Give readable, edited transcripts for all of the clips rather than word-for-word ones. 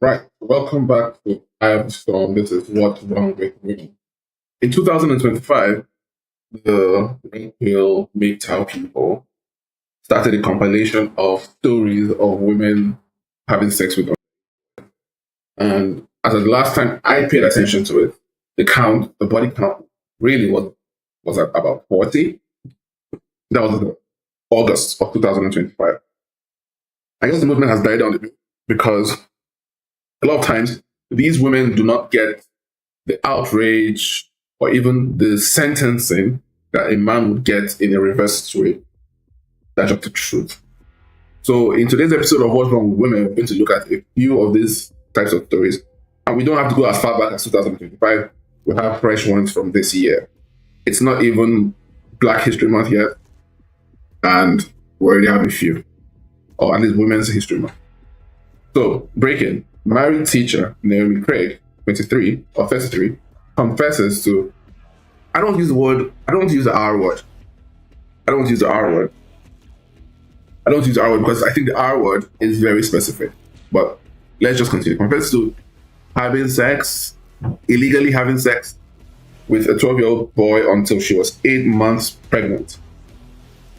Right. Welcome back to Abvsing. This is What's Wrong with Me. In 2025, the Red Pill MGTOW people started a compilation of stories of women having sex with them. And as of the last time I paid attention to it, the body count really was at about 40. That was in August of 2025. I guess the movement has died down a bit because a lot of times these women do not get the outrage or even the sentencing that a man would get in a reverse way. That's just the truth. So in today's episode of What's Wrong with Women, we're going to look at a few of these types of stories. And we don't have to go as far back as 2025. We have fresh ones from this year. It's not even Black History Month yet. And we already have a few. Or at least Women's History Month. So, breaking. Married teacher Naomi Craig, 23 or 33, confesses to, I don't use the R word. I don't use the R word because I think the R word is very specific. But let's just continue. Confesses to illegally having sex with a 12-year-old boy until she was 8 months pregnant.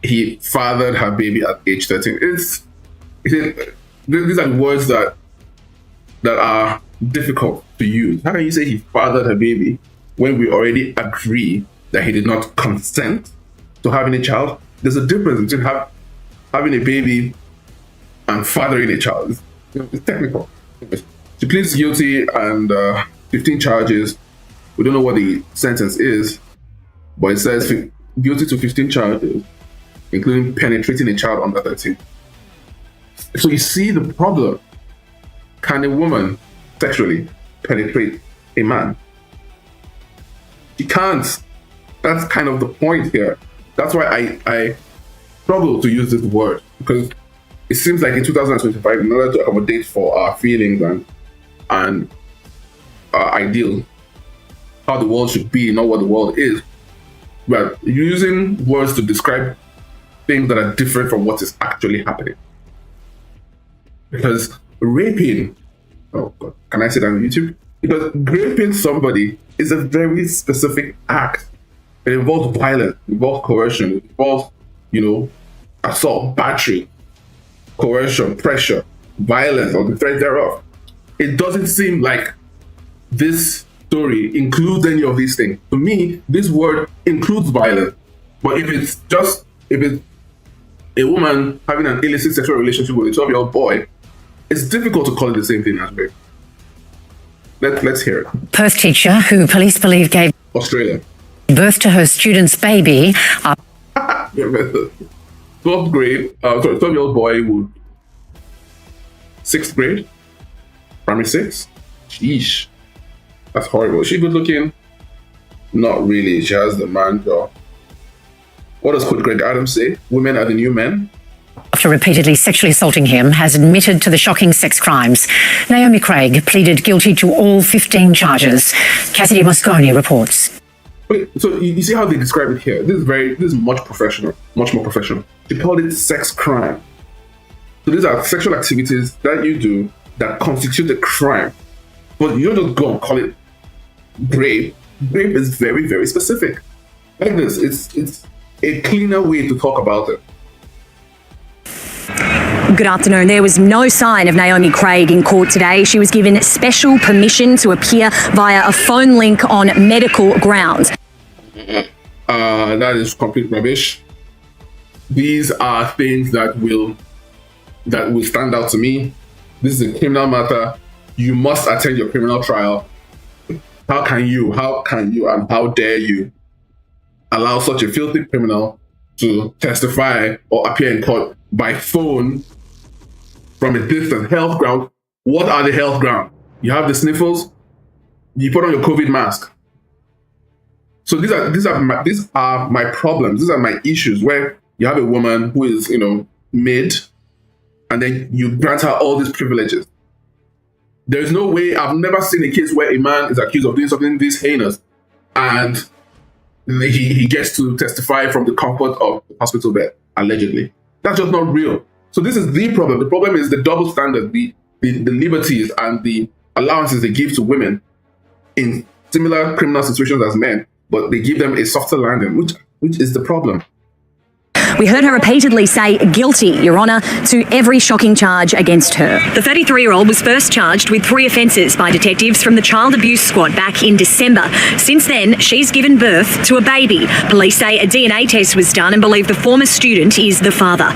He fathered her baby at age 13. These are words that are difficult to use. How can you say he fathered her baby when we already agree that he did not consent to having a child? There's a difference between having a baby and fathering a child. It's technical. She pleads guilty and 15 charges. We don't know what the sentence is, but it says guilty to 15 charges, including penetrating a child under 13. So you see the problem. Can a woman sexually penetrate a man? She can't. That's kind of the point here. That's why I struggle to use this word, because it seems like in 2025, in order to accommodate for our feelings and our ideal, how the world should be, not what the world is, but using words to describe things that are different from what is actually happening. Because raping, oh God, can I say that on YouTube? Because raping somebody is a very specific act. It involves violence, it involves coercion, it involves, assault, battery, coercion, pressure, violence, or the threat thereof. It doesn't seem like this story includes any of these things. To me, this word includes violence. But if it's a woman having an illicit sexual relationship with a 12-year-old boy, it's difficult to call it the same thing as rape. Let's hear it. Perth teacher who police believe gave Australia birth to her student's baby. 12-year-old boy would 6th grade, primary 6. Sheesh, that's horrible. Is she good looking? Not really. She has the man jaw. What does Greg Adams say? Women are the new men. After repeatedly sexually assaulting him, has admitted to the shocking sex crimes. Naomi Craig pleaded guilty to all 15 charges. Cassidy Moscone reports. Wait, so you see how they describe it here? This is much more professional. They call it sex crime. So these are sexual activities that you do that constitute a crime. But you don't just go and call it rape. Rape is very, very specific. Like this, it's a cleaner way to talk about it. Good afternoon. There was no sign of Naomi Craig in court today. She was given special permission to appear via a phone link on medical grounds. That is complete rubbish. These are things that will stand out to me. This is a criminal matter. You must attend your criminal trial. How can you, and how dare you allow such a filthy criminal to testify or appear in court by phone from a distance? Health ground. What are the health grounds? You have the sniffles. You put on your COVID mask. So these are my problems. These are my issues where you have a woman who is mid, and then you grant her all these privileges. There is no way. I've never seen a case where a man is accused of doing something this heinous, and he gets to testify from the comfort of the hospital bed, allegedly. That's just not real. So this is the problem. The problem is the double standard, the the liberties and the allowances they give to women in similar criminal situations as men, but they give them a softer landing, which is the problem. We heard her repeatedly say guilty, Your Honour, to every shocking charge against her. The 33-year-old was first charged with 3 offences by detectives from the Child Abuse Squad back in December. Since then, she's given birth to a baby. Police say a DNA test was done and believe the former student is the father.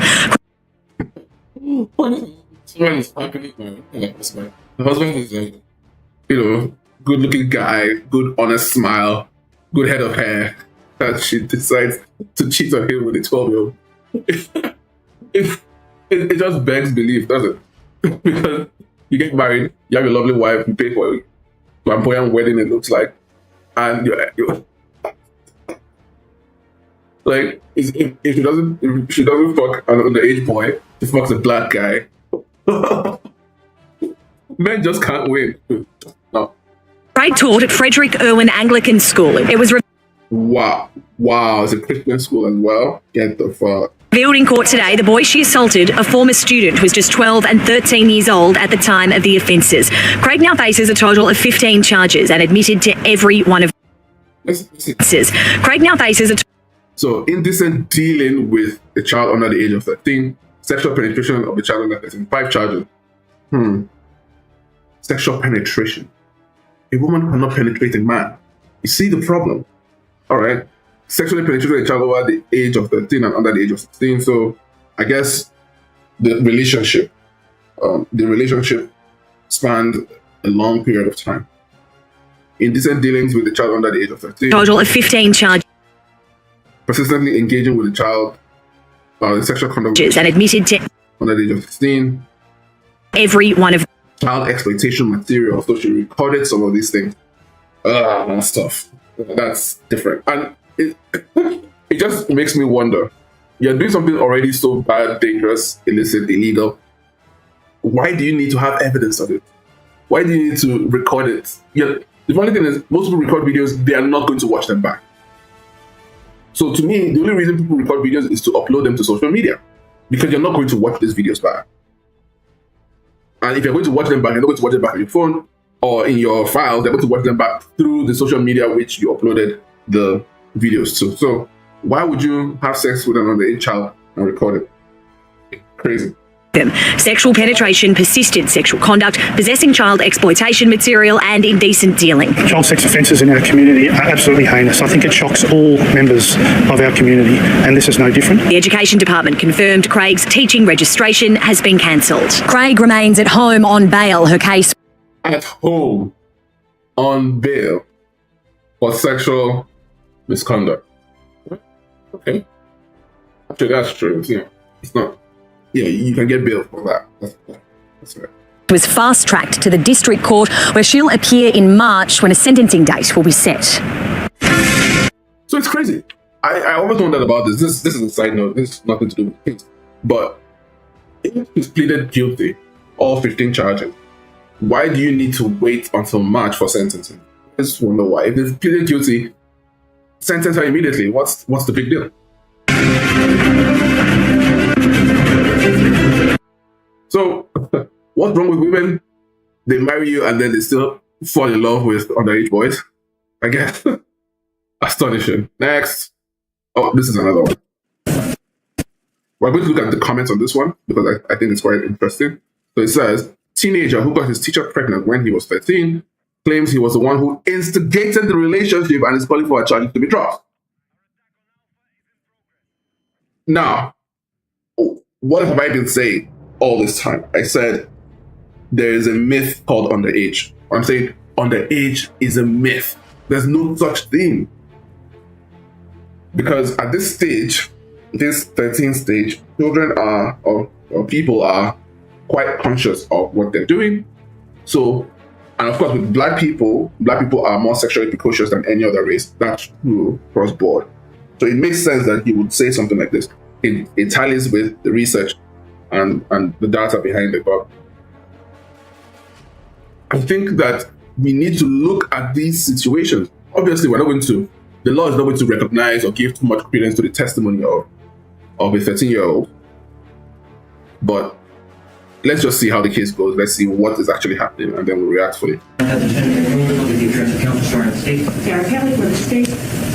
What is happening? The husband is a, good-looking guy, good honest smile, good head of hair, that she decides to cheat on him with a 12-year-old. It just begs belief, doesn't it? Because you get married, you have a lovely wife, you pay for a flamboyant wedding, it looks like, and you're like, if she doesn't fuck an underage boy, she fucks a black guy. Men just can't win. No. Craig taught at Frederick Irwin Anglican School. It was Wow, it's a Christian school as well. Get the fuck. revealed in court today the boy she assaulted, a former student, was just 12 and 13 years old at the time of the offences. Craig now faces a total of 15 charges and admitted to every one of offences. Craig now faces So, indecent dealing with a child under the age of 13, sexual penetration of a child under 13, 5 charges. Sexual penetration. A woman cannot penetrate a man. You see the problem? All right. Sexually penetrated a child over the age of 13 and under the age of 16. So, I guess the relationship spanned a long period of time. Indecent dealings with a child under the age of 13. total of 15 charges Persistently engaging with a child in sexual conduct and admitted to under the age of 16. every one of Child exploitation material. So she recorded some of these things. Stuff. That's different. And it just makes me wonder. You're doing something already so bad, dangerous, illicit, illegal. Why do you need to have evidence of it? Why do you need to record it? The funny thing is, most people record videos, they are not going to watch them back. So to me, the only reason people record videos is to upload them to social media. Because you're not going to watch these videos back. And if you're going to watch them back, you're not going to watch them back on your phone or in your files. They're going to watch them back through the social media which you uploaded the videos to. So why would you have sex with an underage child and record it? Crazy. them. Sexual penetration, persistent sexual conduct, possessing child exploitation material and indecent dealing. Child sex offences in our community are absolutely heinous. I think it shocks all members of our community, and this is no different. The Education Department confirmed Craig's teaching registration has been cancelled. Craig remains at home on bail. Her case... At home on bail for sexual misconduct. Okay. Actually, that's true. It's not... Yeah, you can get bail for that. That's right. was fast-tracked to the district court where she'll appear in March when a sentencing date will be set. So it's crazy. I always wondered about this. This is a side note. This has nothing to do with things. But if he's pleaded guilty, all 15 charges, why do you need to wait until March for sentencing? I just wonder why. If he's pleaded guilty, sentence her immediately. What's the big deal? So, what's wrong with women? They marry you and then they still fall in love with underage boys? I guess. Astonishing. Next. Oh, this is another one. We're going to look at the comments on this one because I think it's quite interesting. So it says, teenager who got his teacher pregnant when he was 13 claims he was the one who instigated the relationship and is calling for a charge to be dropped. Now, what have I been saying all this time? I said there is a myth called underage. I'm saying underage is a myth. There's no such thing. Because at this stage, this 13 stage, children are, or people are quite conscious of what they're doing. So, and of course with black people are more sexually precocious than any other race. That's true across board. So it makes sense that he would say something like this. It tallies with the research and the data behind it. But I think that we need to look at these situations. Obviously, the law is not going to recognize or give too much credence to the testimony of a 13-year-old. But let's just see how the case goes. Let's see what is actually happening, and then we'll react fully. Sarah Kelly for the state.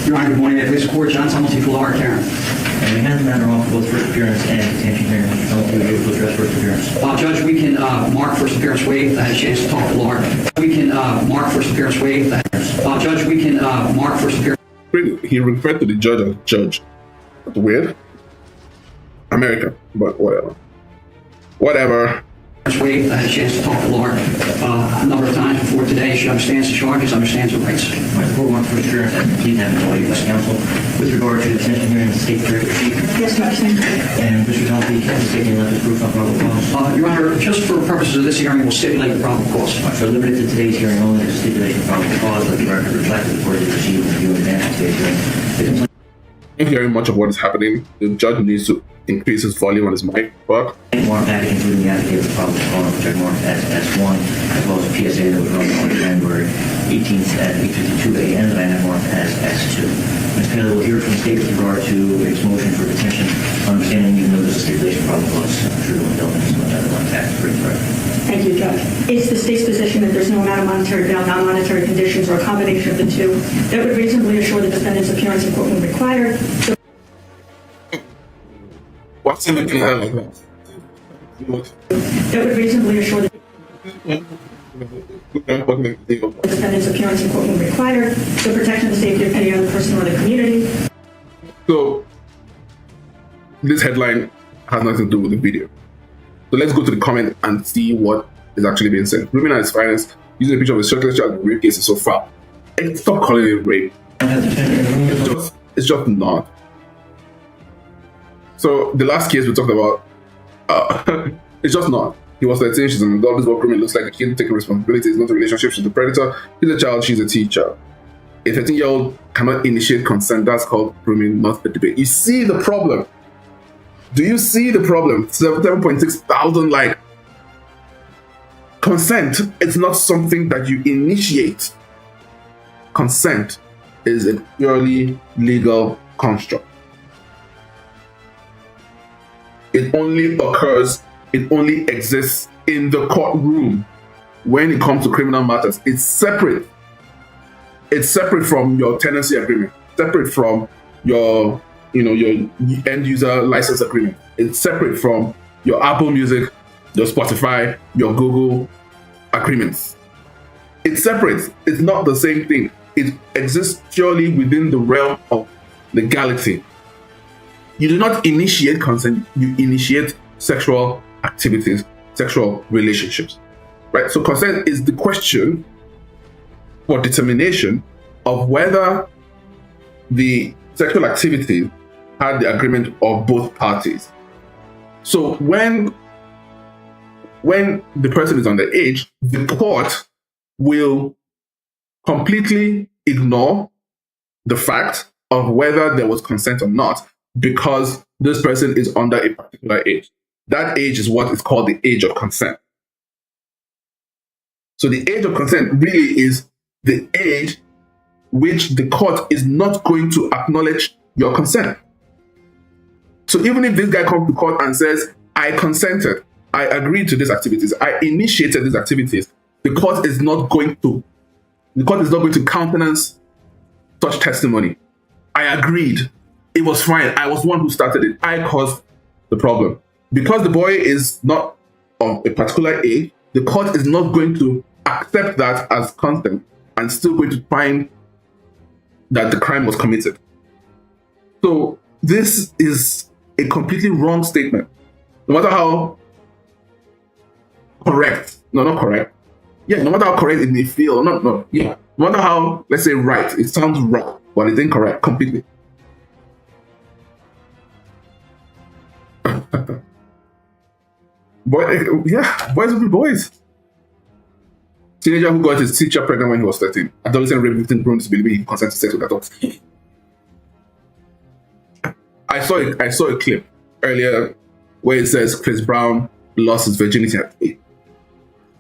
Your Honor, good morning. This court, John Succinctly for Laura Karen. And we have the matter on for both first appearance and detention hearing. Mr. Succinctly, will you able to address first appearance? Judge, we can mark first appearance waived. I had a chance to talk to Laura. We can mark first appearance waived. Judge, we can mark first appearance. He referred to the judge as judge. That's weird. America, but whatever. Whatever. Waived. I had a chance to talk to Laura a number of times before today. She understands the charges, understands her rights. My court wants first appearance and complete that before you, counsel. With regard to the detention hearing, the state director chief. Yes, Judge. And Mr. Succinctly, can the state left as proof of probable cause? Your Honor, just for purposes of this hearing, we'll stipulate the probable cause. So limited to today's hearing only, the stipulation of probable cause, let the record reflect that the court is received and review in advance of today's hearing. The complaint I'm hearing much of what is happening. The judge needs to increase his volume on his mic. But marked package, including the affidavit of probable cause, which are marked as S1, as well as a PSA that was run on January 18th at 8:52 a.m. that I have marked as S2. Ms. Taylor will hear from the state with regard to its motion for detention, understanding even though there's a stipulation of probable cause, true and diligence, and another one tax for incorrect. Thank you, Judge. It's the state's position that there's no amount of monetary bail, non-monetary conditions, or a combination of the two that would reasonably assure the defendant's appearance in court when required. what's in the plan like that? That would reasonably assure the defendant's appearance in court when required, the protection of the safety of any other person or the community. So this headline has nothing to do with the video. So let's go to the comment and see what is actually being said. Grooming at its finest, using a picture of a shirtless child in rape case is so foul. And stop calling it rape. It's just not. So the last case we talked about, it's just not. He was 13, she's an adult. This is what grooming looks like. A kid taking responsibility. It's not a relationship. She's a predator. He's a child. She's a teacher. A 13-year-old cannot initiate consent. That's called grooming, not a debate. You see the problem. Do you see the problem? 7.6 thousand like. Consent is not something that you initiate. Consent is a purely legal construct. It only occurs, it only exists in the courtroom when it comes to criminal matters. It's separate. It's separate from your tenancy agreement, separate from your end user license agreement. It's separate from your Apple Music, your Spotify, your Google agreements. It's separate. It's not the same thing. It exists purely within the realm of legality. You do not initiate consent, you initiate sexual activities, sexual relationships, right? So consent is the question for determination of whether the sexual activity had the agreement of both parties. So when the person is underage, the court will completely ignore the fact of whether there was consent or not, because this person is under a particular age. That age is what is called the age of consent. So the age of consent really is the age which the court is not going to acknowledge your consent. So even if this guy comes to court and says, I consented, I agreed to these activities, I initiated these activities, the court is not going to countenance such testimony. I agreed. It was fine. I was the one who started it. I caused the problem. Because the boy is not of a particular age, the court is not going to accept that as consent and still going to find that the crime was committed. So this is a completely wrong statement. No matter how correct, no matter how correct it may feel, no matter how, let's say, right, it sounds wrong, but it's incorrect completely. Boys will be boys. Teenager who got his teacher pregnant when he was 13. Adolescent rape victim prone to believe he consented to sex with adults. I saw a clip earlier where it says Chris Brown lost his virginity at 8.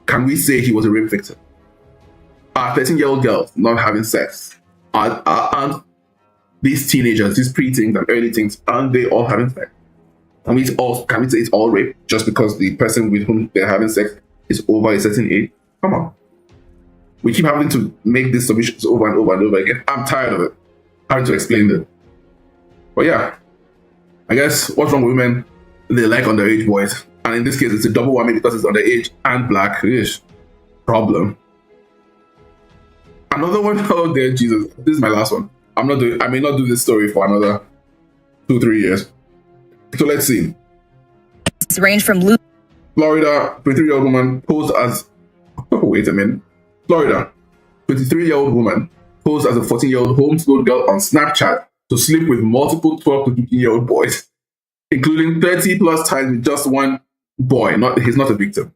Can we say he was a rape victim? Are 13-year-old girls not having sex? Aren't these teenagers, these pre-teens and early teens, aren't they all having sex? Can we say it's all rape just because the person with whom they're having sex is over a certain age? Come on. We keep having to make these submissions over and over and over again. I'm tired of it. Having to explain it. But yeah, I guess what's wrong with women? They like underage boys. And in this case, it's a double whammy because it's underage and black. Ish. Problem. Another one. Oh dear Jesus. This is my last one. I may not do this story for another 2-3 years. So let's see. It's range from Florida, 23-year-old woman posed as... Oh, wait a minute. Florida, 23-year-old woman posed as a 14-year-old homeschooled girl on Snapchat to sleep with multiple 12 to 15-year-old boys, including 30 plus times with just one boy. He's not a victim.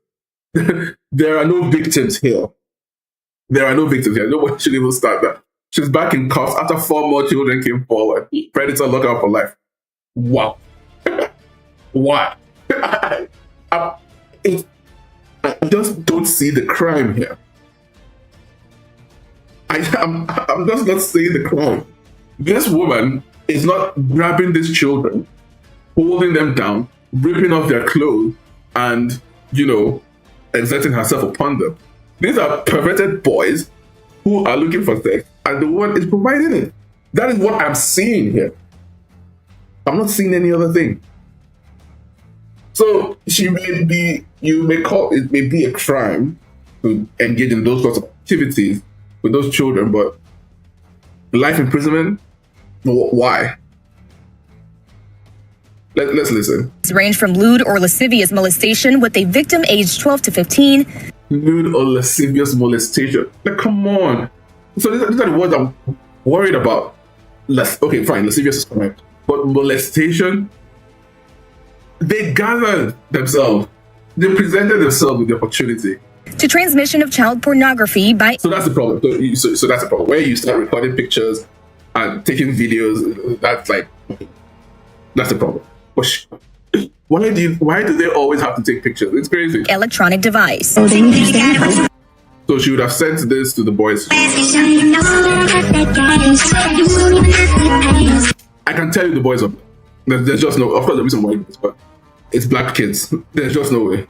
There are no victims here. Nobody should even start that. She's back in cuffs after 4 more children came forward. Predator lock out for life. Wow. Why? I just don't see the crime here. I'm just not seeing the crime. This woman is not grabbing these children, holding them down, ripping off their clothes, and, exerting herself upon them. These are perverted boys who are looking for sex, and the woman is providing it. That is what I'm seeing here. I'm not seeing any other thing. So you may call it may be a crime to engage in those sorts of activities with those children, but life imprisonment? Why? Let's listen. It's range from lewd or lascivious molestation with a victim aged 12 to 15. Lewd or lascivious molestation. Like, come on. So these are the words I'm worried about. Okay, fine, lascivious is correct. But molestation? They gathered themselves. They presented themselves with the opportunity. To transmission of child pornography by... So that's the problem. So that's the problem. Where you start recording pictures and taking videos, that's the problem. But why do they always have to take pictures? It's crazy. Electronic device. So she would have sent this to the boys. I can tell you the boys are... There's just no... Of course, there's some white kids, but it's black kids. There's just no way.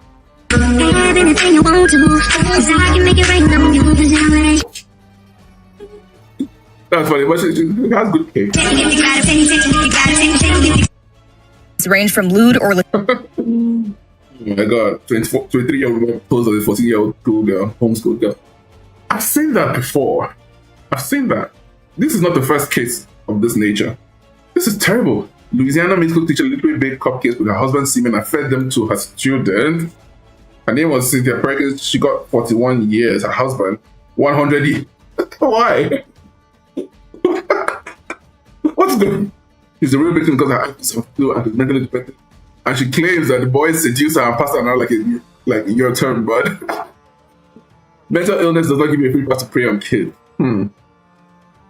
That's funny, but she has good cake. It's range from lewd or... Oh my god, 23-year-old woman posed as a 14-year-old homeschool girl. I've seen that before. I've seen that. This is not the first case of this nature. This is terrible. Louisiana middle school teacher literally baked cupcakes with her husband's semen and fed them to her students. Her name was Cynthia Perkins. She got 41 years. Her husband, 100 years. Why? What's the... She's the real victim because her actions of flu and is mentally defective. And she claims that the boys seduced her and passed her around like your turn, bud. Mental illness does not give you a free pass to prey on kids.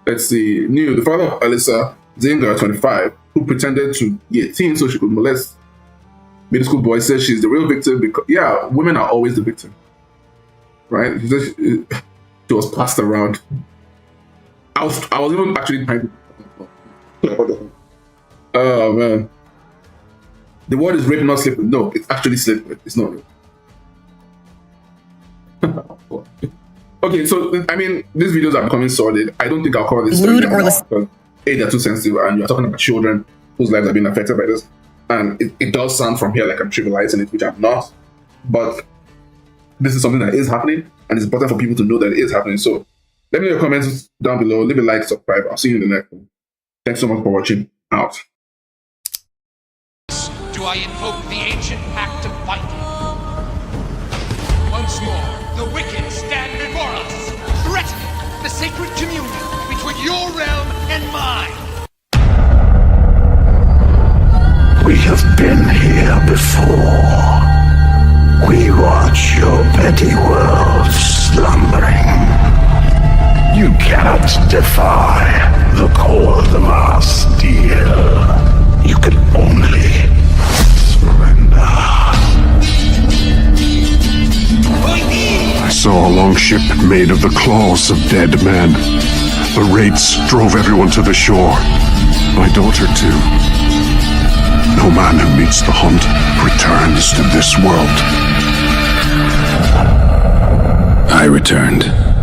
Let's see. The father of Alyssa Zinga, 25, who pretended to be 18 so she could molest middle school boys, says she's the real victim because, yeah, women are always the victim. Right? She was passed around. I was even actually trying to... Oh, man. The word is rape, not sleep with. No, it's actually sleep with. It's not rape. Okay, so, I mean, these videos are becoming sordid. I don't think I'll cover this story now because A, they're too sensitive, and you're talking about children whose lives have been affected by this. And it does sound from here like I'm trivializing it, which I'm not. But this is something that is happening, and it's important for people to know that it is happening. So let me know your comments down below. Leave a like, subscribe. I'll see you in the next one. Thanks so much for watching. Out. Do I invoke the ancient pact of Viking? Once more, the wicked stand before us, threatening the sacred communion between your realm and mine. We have been here before. We watch your petty world slumbering. You cannot defy the call of our steel. You can only surrender. I saw a long ship made of the claws of dead men. The wraiths drove everyone to the shore. My daughter too. No man who meets the hunt returns to this world. I returned.